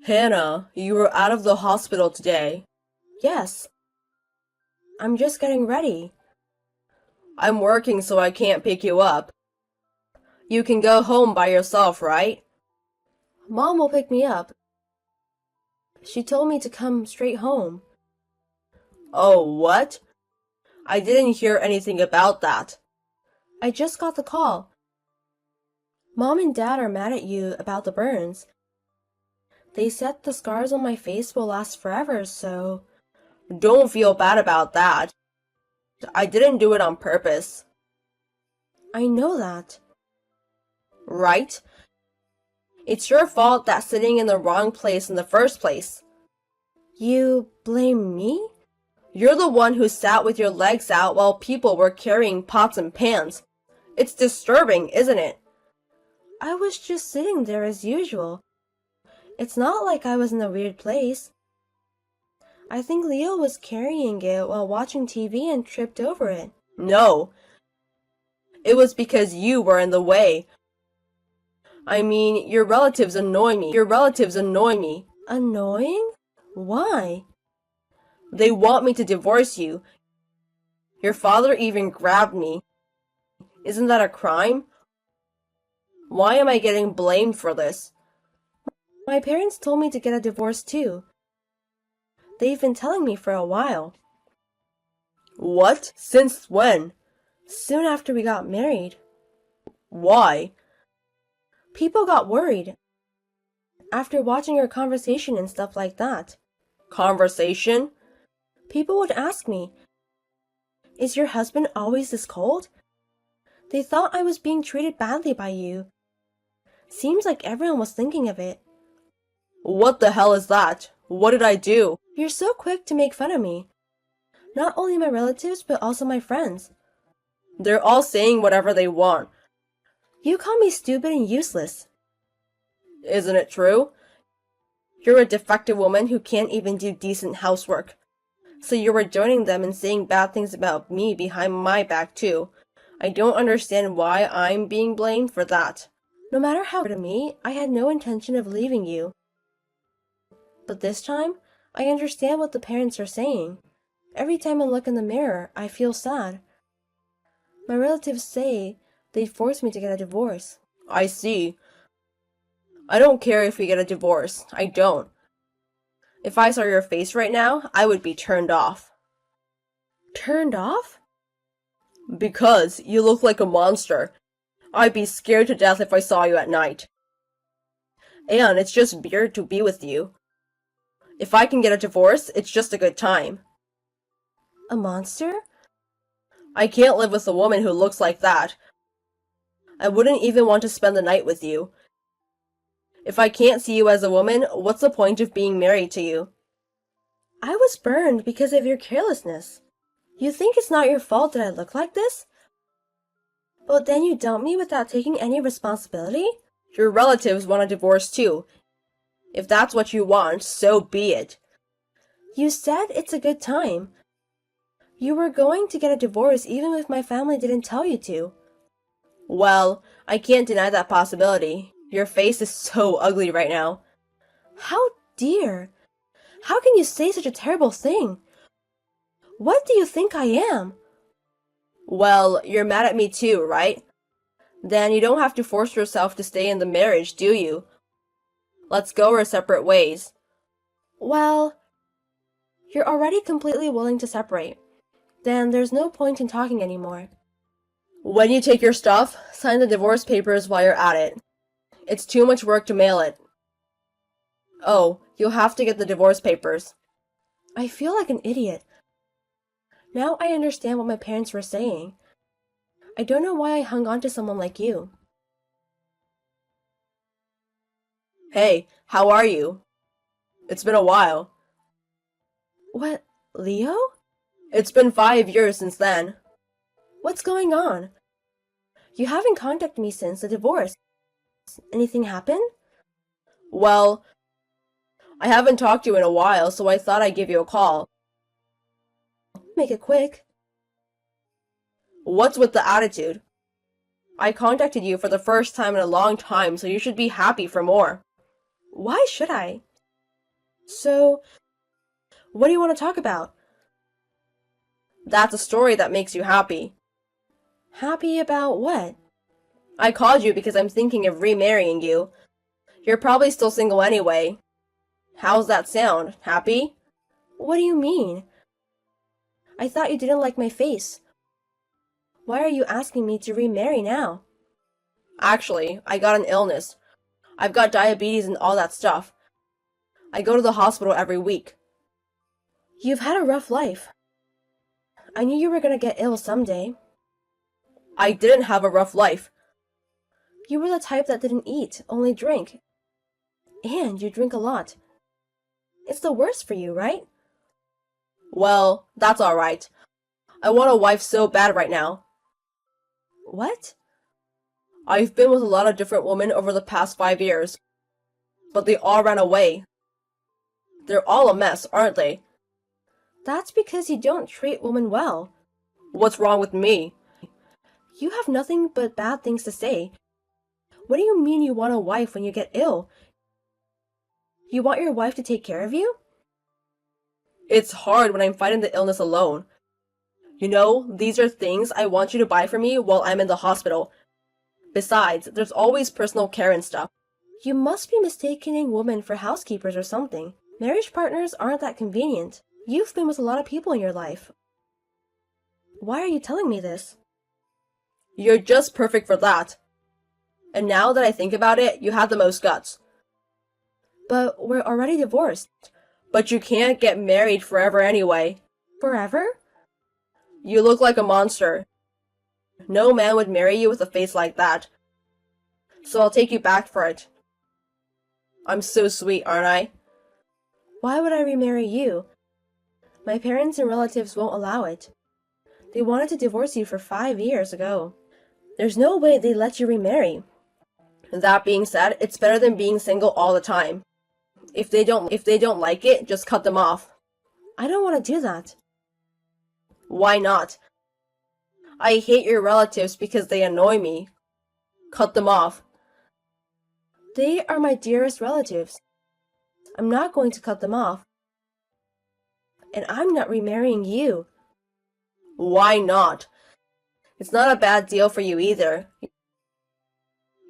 Hannah, you were out of the hospital today. Yes. I'm just getting ready. I'm working so I can't pick you up. You can go home by yourself, right? Mom will pick me up. She told me to come straight home. Oh, what? I didn't hear anything about that. I just got the call. Mom and Dad are mad at you about the burns. They said the scars on my face will last forever, so... Don't feel bad about that. I didn't do it on purpose. I know that. Right? It's your fault that's sitting in the wrong place in the first place. You blame me? You're the one who sat with your legs out while people were carrying pots and pans. It's disturbing, isn't it? I was just sitting there as usual. It's not like I was in a weird place. I think Leo was carrying it while watching TV and tripped over it. No. It was because you were in the way. I mean, your relatives annoy me. Annoying? Why? They want me to divorce you. Your father even grabbed me. Isn't that a crime? Why am I getting blamed for this? My parents told me to get a divorce too. They've been telling me for a while. What? Since when? Soon after we got married. Why? People got worried after watching our conversation and stuff like that. Conversation? People would ask me, "Is your husband always this cold?" They thought I was being treated badly by you. Seems like everyone was thinking of it. What the hell is that? What did I do? You're so quick to make fun of me. Not only my relatives, but also my friends. They're all saying whatever they want. You call me stupid and useless. Isn't it true? You're a defective woman who can't even do decent housework. So you were joining them and saying bad things about me behind my back too. I don't understand why I'm being blamed for that. No matter how to me, I had no intention of leaving you. But this time, I understand what the parents are saying. Every time I look in the mirror, I feel sad. My relatives say they'd force me to get a divorce. I see. I don't care if we get a divorce. I don't. If I saw your face right now, I would be turned off. Turned off? Because you look like a monster. I'd be scared to death if I saw you at night. And it's just weird to be with you. If I can get a divorce, it's just a good time. A monster? I can't live with a woman who looks like that. I wouldn't even want to spend the night with you. If I can't see you as a woman, what's the point of being married to you? I was burned because of your carelessness. You think it's not your fault that I look like this? But then you dump me without taking any responsibility? Your relatives want a divorce too. If that's what you want, so be it. You said it's a good time. You were going to get a divorce even if my family didn't tell you to. Well, I can't deny that possibility. Your face is so ugly right now. How dare! How can you say such a terrible thing? What do you think I am? Well, you're mad at me too, right? Then you don't have to force yourself to stay in the marriage, do you? Let's go our separate ways. Well, you're already completely willing to separate. Then there's no point in talking anymore. When you take your stuff, sign the divorce papers while you're at it. It's too much work to mail it. Oh, you'll have to get the divorce papers. I feel like an idiot. Now I understand what my parents were saying. I don't know why I hung on to someone like you. Hey, how are you? It's been a while. What, Leo? It's been 5 years since then. What's going on? You haven't contacted me since the divorce. Anything happen? Well, I haven't talked to you in a while, so I thought I'd give you a call. Make it quick. What's with the attitude? I contacted you for the first time in a long time, so you should be happy for more. Why should I? So, what do you want to talk about? That's a story that makes you happy. Happy about what? I called you because I'm thinking of remarrying you. You're probably still single anyway. How's that sound? Happy? What do you mean? I thought you didn't like my face. Why are you asking me to remarry now? Actually, I got an illness. I've got diabetes and all that stuff. I go to the hospital every week. You've had a rough life. I knew you were gonna get ill someday. I didn't have a rough life. You were the type that didn't eat, only drink. And you drink a lot. It's the worst for you, right? Well, that's alright. I want a wife so bad right now. What? I've been with a lot of different women over the past 5 years, but they all ran away. They're all a mess, aren't they? That's because you don't treat women well. What's wrong with me? You have nothing but bad things to say. What do you mean you want a wife when you get ill? You want your wife to take care of you? It's hard when I'm fighting the illness alone. You know, these are things I want you to buy for me while I'm in the hospital. Besides, there's always personal care and stuff. You must be mistaking women for housekeepers or something. Marriage partners aren't that convenient. You've been with a lot of people in your life. Why are you telling me this? You're just perfect for that. And now that I think about it, you have the most guts. But we're already divorced. But you can't get married forever anyway. Forever? You look like a monster. No man would marry you with a face like that. So I'll take you back for it. I'm so sweet, aren't I? Why would I remarry you? My parents and relatives won't allow it. They wanted to divorce you for 5 years ago. There's no way they'd let you remarry. That being said, it's better than being single all the time. If they don't like it, just cut them off. I don't want to do that. Why not? I hate your relatives because they annoy me. Cut them off. They are my dearest relatives. I'm not going to cut them off. And I'm not remarrying you. Why not? It's not a bad deal for you either.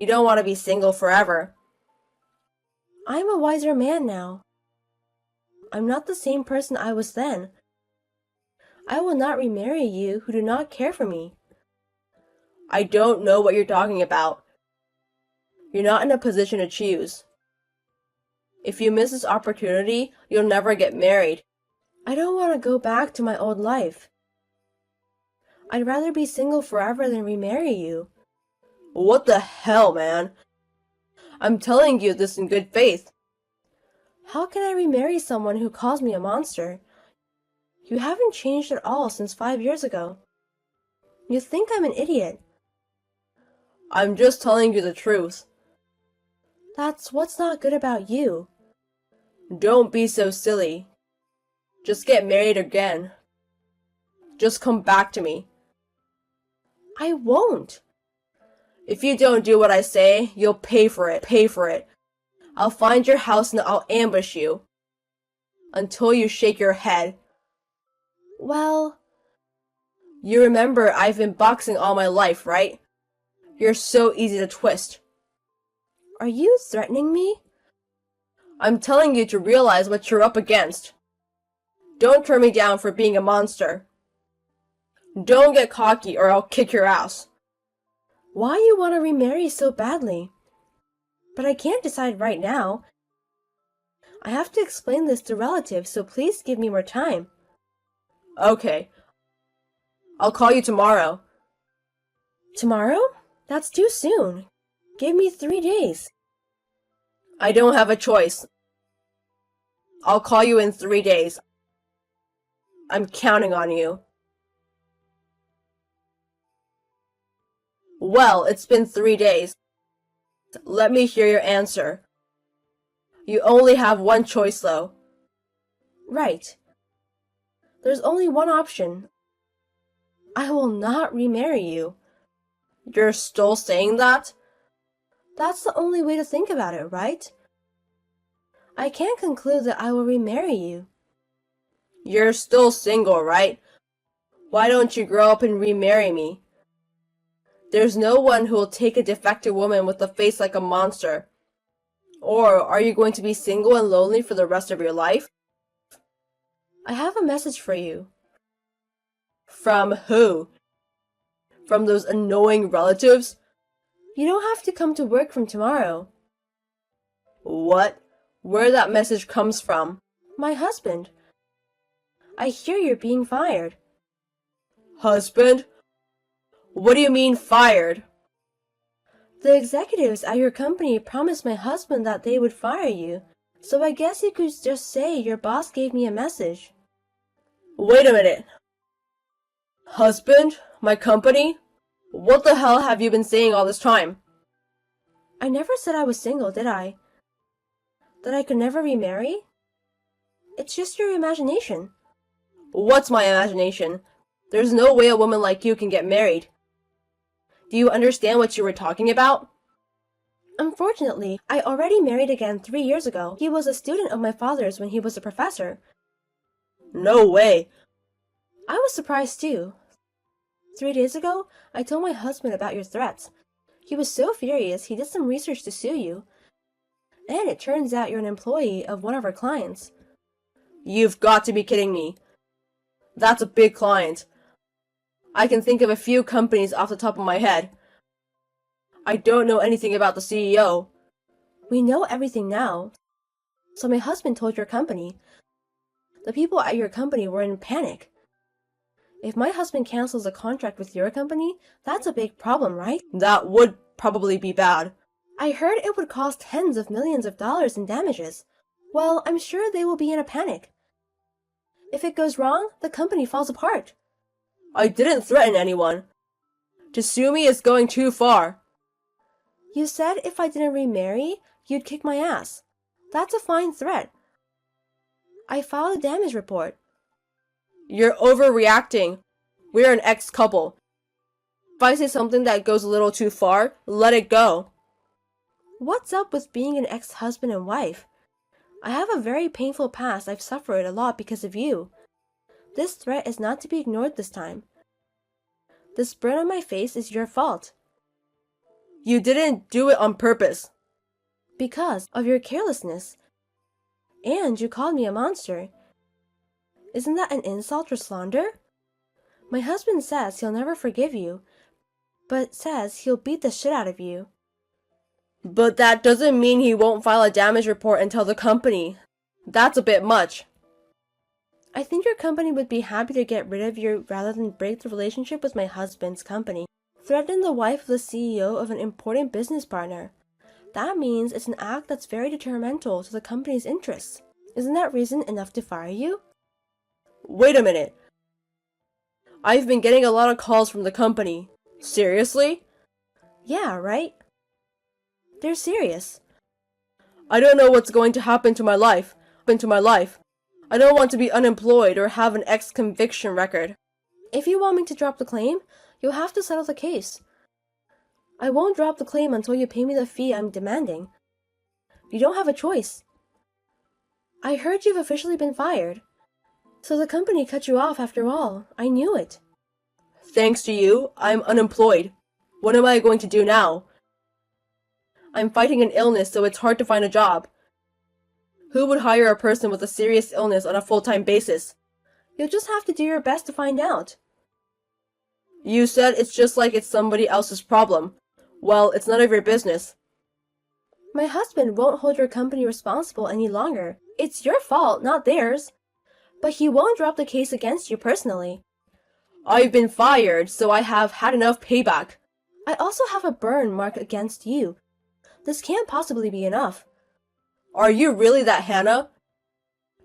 You don't want to be single forever. I'm a wiser man now. I'm not the same person I was then. I will not remarry you who do not care for me. I don't know what you're talking about. You're not in a position to choose. If you miss this opportunity, you'll never get married. I don't want to go back to my old life. I'd rather be single forever than remarry you. What the hell, man? I'm telling you this in good faith. How can I remarry someone who calls me a monster? You haven't changed at all since 5 years ago. You think I'm an idiot. I'm just telling you the truth. That's what's not good about you. Don't be so silly. Just get married again. Just come back to me. I won't. If you don't do what I say, you'll pay for it. Pay for it. I'll find your house and I'll ambush you. Until you shake your head. Well, you remember I've been boxing all my life, right? You're so easy to twist. Are you threatening me? I'm telling you to realize what you're up against. Don't turn me down for being a monster. Don't get cocky or I'll kick your ass. Why you want to remarry so badly? But I can't decide right now. I have to explain this to relatives, so please give me more time. Okay. I'll call you tomorrow. Tomorrow? That's too soon. Give me 3 days. I don't have a choice. I'll call you in 3 days. I'm counting on you. Well, it's been 3 days. Let me hear your answer. You only have one choice, though. Right. There's only one option. I will not remarry you. You're still saying that? That's the only way to think about it, right? I can't conclude that I will remarry you. You're still single, right? Why don't you grow up and remarry me? There's no one who will take a defective woman with a face like a monster. Or are you going to be single and lonely for the rest of your life? I have a message for you. From who? From those annoying relatives? You don't have to come to work from tomorrow. What? Where that message comes from? My husband. I hear you're being fired. Husband? What do you mean fired? The executives at your company promised my husband that they would fire you, so I guess you could just say your boss gave me a message. Wait a minute. Husband? My company? What the hell have you been saying all this time? I never said I was single, did I? That I could never remarry? It's just your imagination. What's my imagination? There's no way a woman like you can get married. Do you understand what you were talking about? Unfortunately, I already married again 3 years ago. He was a student of my father's when he was a professor. No way. I was surprised too. 3 days ago, I told my husband about your threats. He was so furious he did some research to sue you. And it turns out you're an employee of one of our clients. You've got to be kidding me. That's a big client. I can think of a few companies off the top of my head. I don't know anything about the CEO. We know everything now. So my husband told your company. The people at your company were in panic. If my husband cancels a contract with your company, that's a big problem, right? That would probably be bad. I heard it would cost tens of millions of dollars in damages. Well, I'm sure they will be in a panic. If it goes wrong, the company falls apart. I didn't threaten anyone. To sue me is going too far. You said if I didn't remarry, you'd kick my ass. That's a fine threat. I filed a damage report. You're overreacting. We're an ex-couple. If I say something that goes a little too far, let it go. What's up with being an ex-husband and wife? I have a very painful past. I've suffered a lot because of you. This threat is not to be ignored this time. This burn on my face is your fault. You didn't do it on purpose. Because of your carelessness. And you called me a monster. Isn't that an insult or slander? My husband says he'll never forgive you, but says he'll beat the shit out of you. But that doesn't mean he won't file a damage report and tell the company. That's a bit much. I think your company would be happy to get rid of you rather than break the relationship with my husband's company. Threaten the wife of the CEO of an important business partner. That means it's an act that's very detrimental to the company's interests. Isn't that reason enough to fire you? Wait a minute. I've been getting a lot of calls from the company. Seriously? Yeah, right? They're serious. I don't know what's going to happen to my life. I don't want to be unemployed or have an ex-conviction record. If you want me to drop the claim, you'll have to settle the case. I won't drop the claim until you pay me the fee I'm demanding. You don't have a choice. I heard you've officially been fired. So the company cut you off after all. I knew it. Thanks to you, I'm unemployed. What am I going to do now? I'm fighting an illness, so it's hard to find a job. Who would hire a person with a serious illness on a full-time basis? You'll just have to do your best to find out. You said it's just like it's somebody else's problem. Well, it's none of your business. My husband won't hold your company responsible any longer. It's your fault, not theirs. But he won't drop the case against you personally. I've been fired, so I have had enough payback. I also have a burn mark against you. This can't possibly be enough. Are you really that Hannah?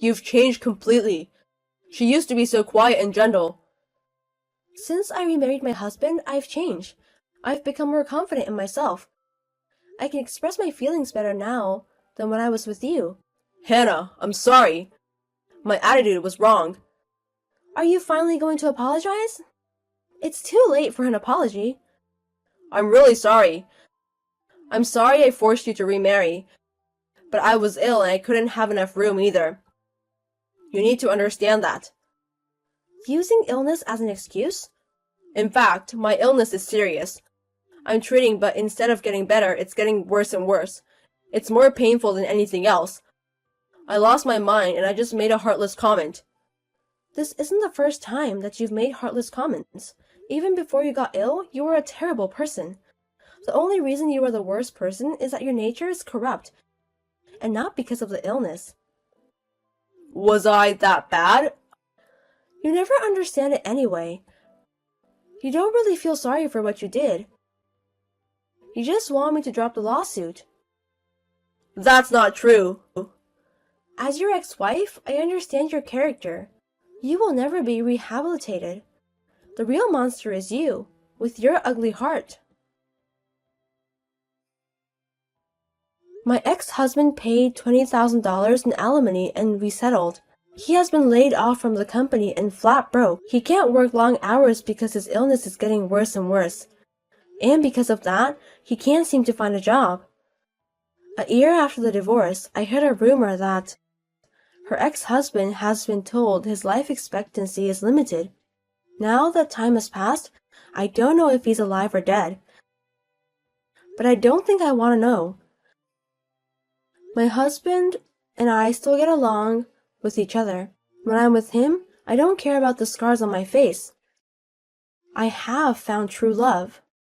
You've changed completely. She used to be so quiet and gentle. Since I remarried my husband, I've changed. I've become more confident in myself. I can express my feelings better now than when I was with you. Hannah, I'm sorry. My attitude was wrong. Are you finally going to apologize? It's too late for an apology. I'm really sorry. I'm sorry I forced you to remarry. But I was ill and I couldn't have enough room either. You need to understand that. Using illness as an excuse? In fact, my illness is serious. I'm treating, but instead of getting better, it's getting worse and worse. It's more painful than anything else. I lost my mind and I just made a heartless comment. This isn't the first time that you've made heartless comments. Even before you got ill, you were a terrible person. The only reason you are the worst person is that your nature is corrupt, and not because of the illness. Was I that bad? You never understand it anyway. You don't really feel sorry for what you did. You just want me to drop the lawsuit. That's not true. As your ex-wife, I understand your character. You will never be rehabilitated. The real monster is you, with your ugly heart. My ex-husband paid $20,000 in alimony and we settled. He has been laid off from the company and flat broke. He can't work long hours because his illness is getting worse and worse. And because of that, he can't seem to find a job. A year after the divorce, I heard a rumor that her ex-husband has been told his life expectancy is limited. Now that time has passed, I don't know if he's alive or dead. But I don't think I want to know. My husband and I still get along with each other. When I'm with him, I don't care about the scars on my face. I have found true love.